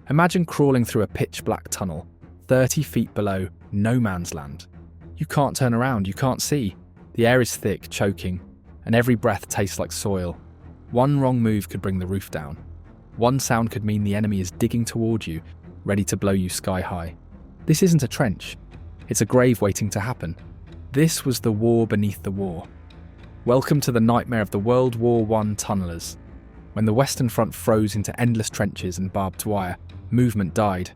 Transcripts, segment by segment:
Imagine crawling through a pitch-black tunnel, 30 feet below no man's land. You can't turn around, you can't see. The air is thick, choking, and every breath tastes like soil. One wrong move could bring the roof down. One sound could mean the enemy is digging toward you, ready to blow you sky high. This isn't a trench. It's a grave waiting to happen. This was the war beneath the war. Welcome to the nightmare of the World War I tunnelers. When the Western Front froze into endless trenches and barbed wire, movement died.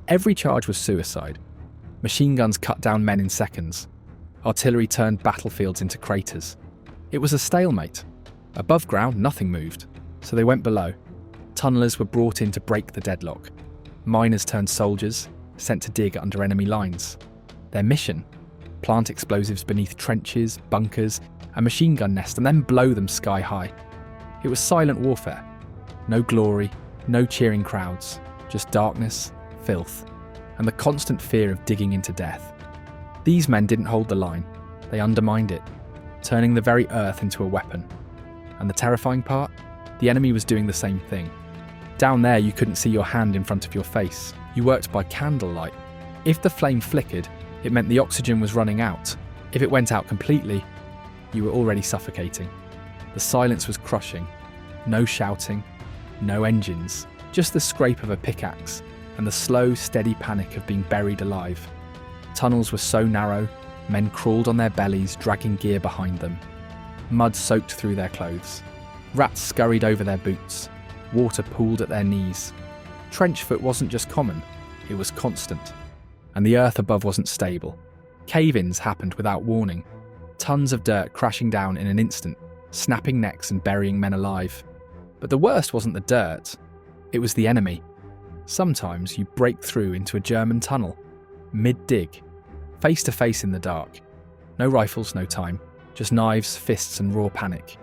Every charge was suicide. Machine guns cut down men in seconds. Artillery turned battlefields into craters. It was a stalemate. Above ground, nothing moved, so they went below. Tunnelers were brought in to break the deadlock. Miners turned soldiers, sent to dig under enemy lines. Their mission? Plant explosives beneath trenches, bunkers, and machine gun nests, and then blow them sky high. It was silent warfare. No glory, no cheering crowds, just darkness, filth, and the constant fear of digging into death. These men didn't hold the line. They undermined it, turning the very earth into a weapon. And the terrifying part? The enemy was doing the same thing. Down there, you couldn't see your hand in front of your face. You worked by candlelight. If the flame flickered, it meant the oxygen was running out. If it went out completely, you were already suffocating. The silence was crushing. No shouting, no engines, just the scrape of a pickaxe and the slow, steady panic of being buried alive. Tunnels were so narrow, men crawled on their bellies, dragging gear behind them. Mud soaked through their clothes. Rats scurried over their boots. Water pooled at their knees. Trench foot wasn't just common, it was constant. And the earth above wasn't stable. Cave-ins happened without warning. Tons of dirt crashing down in an instant, snapping necks and burying men alive. But the worst wasn't the dirt, it was the enemy. Sometimes you break through into a German tunnel, mid-dig, face to face in the dark. No rifles, no time, just knives, fists and raw panic.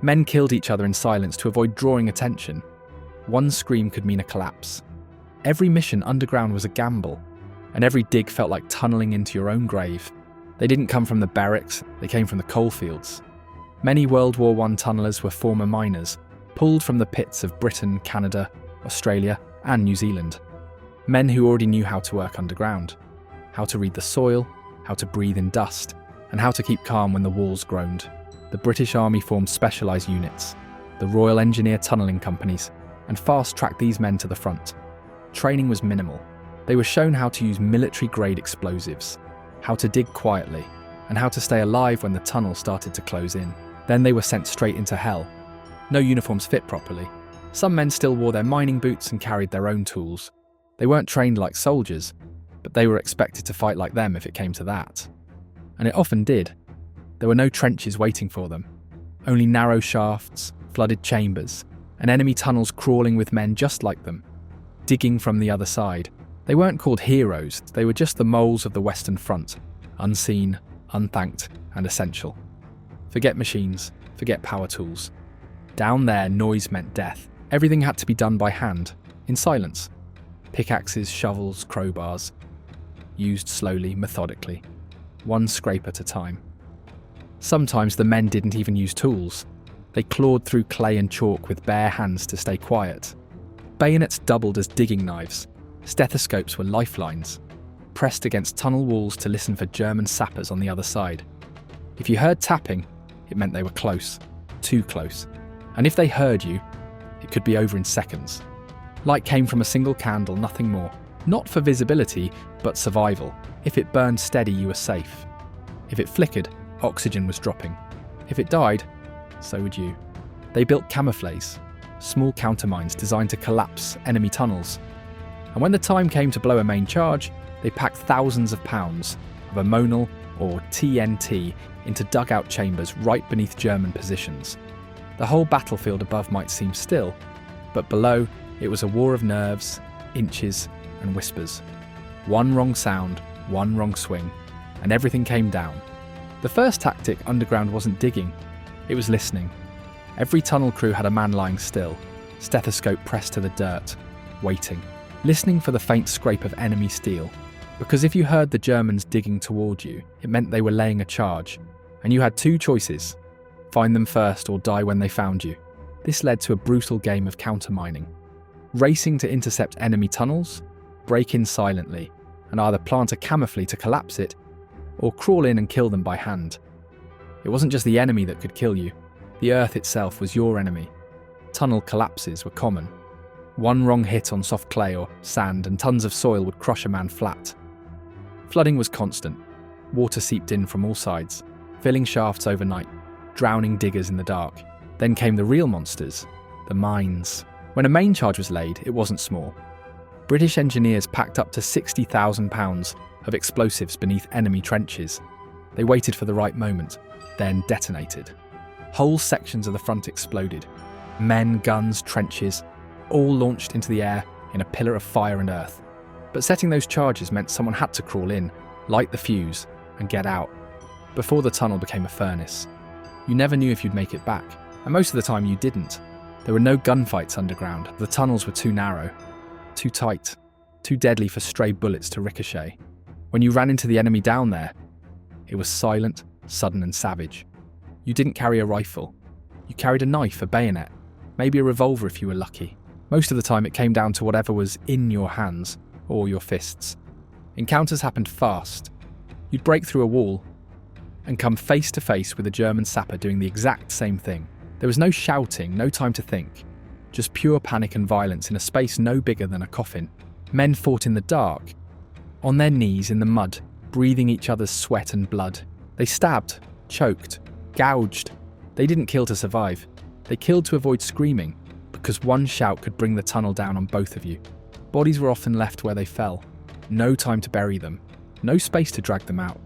Men killed each other in silence to avoid drawing attention. One scream could mean a collapse. Every mission underground was a gamble, and every dig felt like tunnelling into your own grave. They didn't come from the barracks, they came from the coalfields. Many World War I tunnellers were former miners, pulled from the pits of Britain, Canada, Australia, and New Zealand. Men who already knew how to work underground, how to read the soil, how to breathe in dust, and how to keep calm when the walls groaned. The British Army formed specialised units, the Royal Engineer tunnelling companies, and fast-tracked these men to the front. Training was minimal. They were shown how to use military-grade explosives, how to dig quietly, and how to stay alive when the tunnel started to close in. Then they were sent straight into hell. No uniforms fit properly. Some men still wore their mining boots and carried their own tools. They weren't trained like soldiers, but they were expected to fight like them if it came to that. And it often did. There were no trenches waiting for them. Only narrow shafts, flooded chambers, and enemy tunnels crawling with men just like them, digging from the other side. They weren't called heroes, they were just the moles of the Western Front, unseen, unthanked, and essential. Forget machines, forget power tools. Down there, noise meant death. Everything had to be done by hand, in silence. Pickaxes, shovels, crowbars, used slowly, methodically, one scrape at a time. Sometimes the men didn't even use tools. They clawed through clay and chalk with bare hands to stay quiet. Bayonets doubled as digging knives. Stethoscopes were lifelines, pressed against tunnel walls to listen for German sappers on the other side. If you heard tapping, it meant they were close, too close. And if they heard you, it could be over in seconds. Light came from a single candle, nothing more. Not for visibility, but survival. If it burned steady, you were safe. If it flickered, oxygen was dropping. If it died, so would you. They built camouflages, small countermines designed to collapse enemy tunnels. And when the time came to blow a main charge, they packed thousands of pounds of ammonal or TNT into dugout chambers right beneath German positions. The whole battlefield above might seem still, but below it was a war of nerves, inches, and whispers. One wrong sound, one wrong swing, and everything came down. The first tactic underground wasn't digging, it was listening. Every tunnel crew had a man lying still, stethoscope pressed to the dirt, waiting, listening for the faint scrape of enemy steel. Because if you heard the Germans digging toward you, it meant they were laying a charge, and you had two choices: find them first or die when they found you. This led to a brutal game of countermining. racing to intercept enemy tunnels, break in silently, and either plant a camouflage to collapse it, or crawl in and kill them by hand. It wasn't just the enemy that could kill you, the earth itself was your enemy. Tunnel collapses were common. One wrong hit on soft clay or sand and tons of soil would crush a man flat. Flooding was constant. Water seeped in from all sides, filling shafts overnight, drowning diggers in the dark. Then came the real monsters, the mines. When a main charge was laid, it wasn't small. British engineers packed up to 60,000 pounds of explosives beneath enemy trenches. They waited for the right moment, then detonated. Whole sections of the front exploded. Men, guns, trenches, all launched into the air in a pillar of fire and earth. But setting those charges meant someone had to crawl in, light the fuse, and get out, before the tunnel became a furnace. You never knew if you'd make it back, and most of the time you didn't. There were no gunfights underground. The tunnels were too narrow, too tight, too deadly for stray bullets to ricochet. When you ran into the enemy down there, it was silent, sudden and savage. You didn't carry a rifle. You carried a knife, a bayonet, maybe a revolver if you were lucky. Most of the time it came down to whatever was in your hands or your fists. Encounters happened fast. You'd break through a wall and come face to face with a German sapper doing the exact same thing. There was no shouting, no time to think. Just pure panic and violence in a space no bigger than a coffin. Men fought in the dark, on their knees in the mud, breathing each other's sweat and blood. They stabbed, choked, gouged. They didn't kill to survive. They killed to avoid screaming, because one shout could bring the tunnel down on both of you. Bodies were often left where they fell. No time to bury them. No space to drag them out.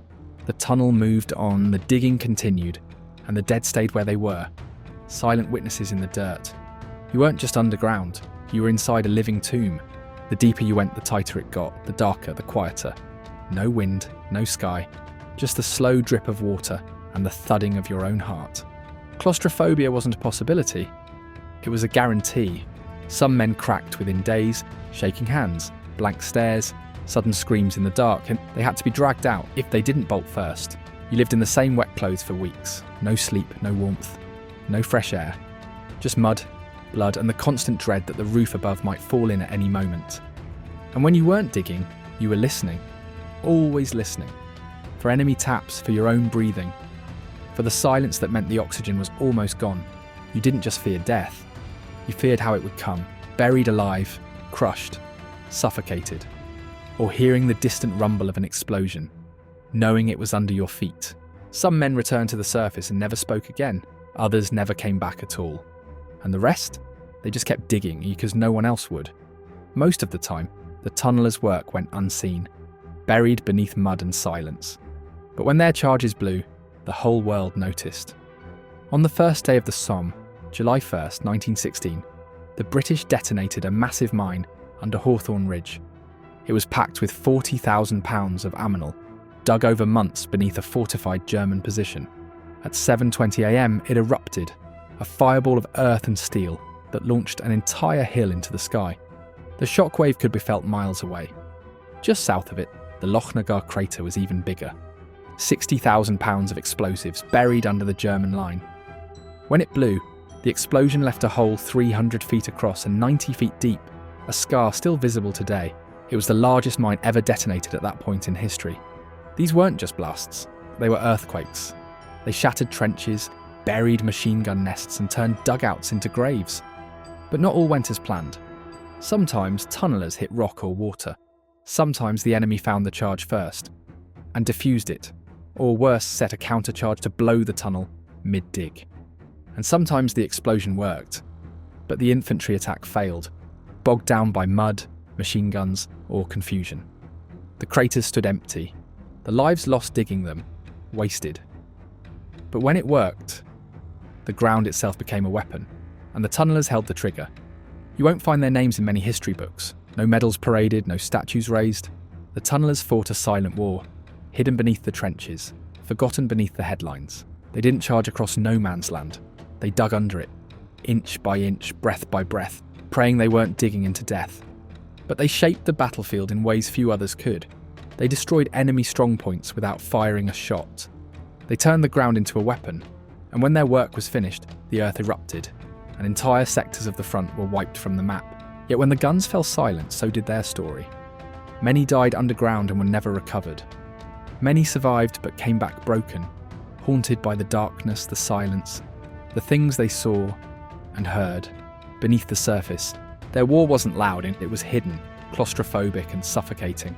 The tunnel moved on, the digging continued, and the dead stayed where they were, silent witnesses in the dirt. You weren't just underground, you were inside a living tomb. The deeper you went, the tighter it got, the darker, the quieter. No wind, no sky, just the slow drip of water and the thudding of your own heart. Claustrophobia wasn't a possibility, it was a guarantee. Some men cracked within days, shaking hands, blank stares, sudden screams in the dark, and they had to be dragged out if they didn't bolt first. You lived in the same wet clothes for weeks. No sleep, no warmth, no fresh air. Just mud, blood, and the constant dread that the roof above might fall in at any moment. And when you weren't digging, you were listening. Always listening. For enemy taps, for your own breathing. For the silence that meant the oxygen was almost gone. You didn't just fear death. You feared how it would come. Buried alive, crushed, suffocated. Or hearing the distant rumble of an explosion, knowing it was under your feet. Some men returned to the surface and never spoke again. Others never came back at all. And the rest? They just kept digging because no one else would. Most of the time, the tunnelers' work went unseen, buried beneath mud and silence. But when their charges blew, the whole world noticed. On the first day of the Somme, July 1st, 1916, the British detonated a massive mine under Hawthorn Ridge. It was packed with 40,000 pounds of ammonal, dug over months beneath a fortified German position. At 7:20 a.m, it erupted, a fireball of earth and steel that launched an entire hill into the sky. The shockwave could be felt miles away. Just south of it, the Lochnagar Crater was even bigger. 60,000 pounds of explosives buried under the German line. When it blew, the explosion left a hole 300 feet across and 90 feet deep, a scar still visible today. It was the largest mine ever detonated at that point in history. These weren't just blasts, they were earthquakes. They shattered trenches, buried machine gun nests and turned dugouts into graves. But not all went as planned. Sometimes tunnelers hit rock or water. Sometimes the enemy found the charge first and defused it, or worse, set a countercharge to blow the tunnel mid-dig. And sometimes the explosion worked, but the infantry attack failed, bogged down by mud, machine guns, or confusion. The craters stood empty, the lives lost digging them, wasted. But when it worked, the ground itself became a weapon, and the tunnelers held the trigger. You won't find their names in many history books, no medals paraded, no statues raised. The tunnelers fought a silent war, hidden beneath the trenches, forgotten beneath the headlines. They didn't charge across no man's land. They dug under it, inch by inch, breath by breath, praying they weren't digging into death. But they shaped the battlefield in ways few others could. They destroyed enemy strongpoints without firing a shot. They turned the ground into a weapon, and when their work was finished, the earth erupted, and entire sectors of the front were wiped from the map. Yet when the guns fell silent, so did their story. Many died underground and were never recovered. Many survived but came back broken, haunted by the darkness, the silence, the things they saw and heard beneath the surface. Their war wasn't loud, it was hidden, claustrophobic and suffocating.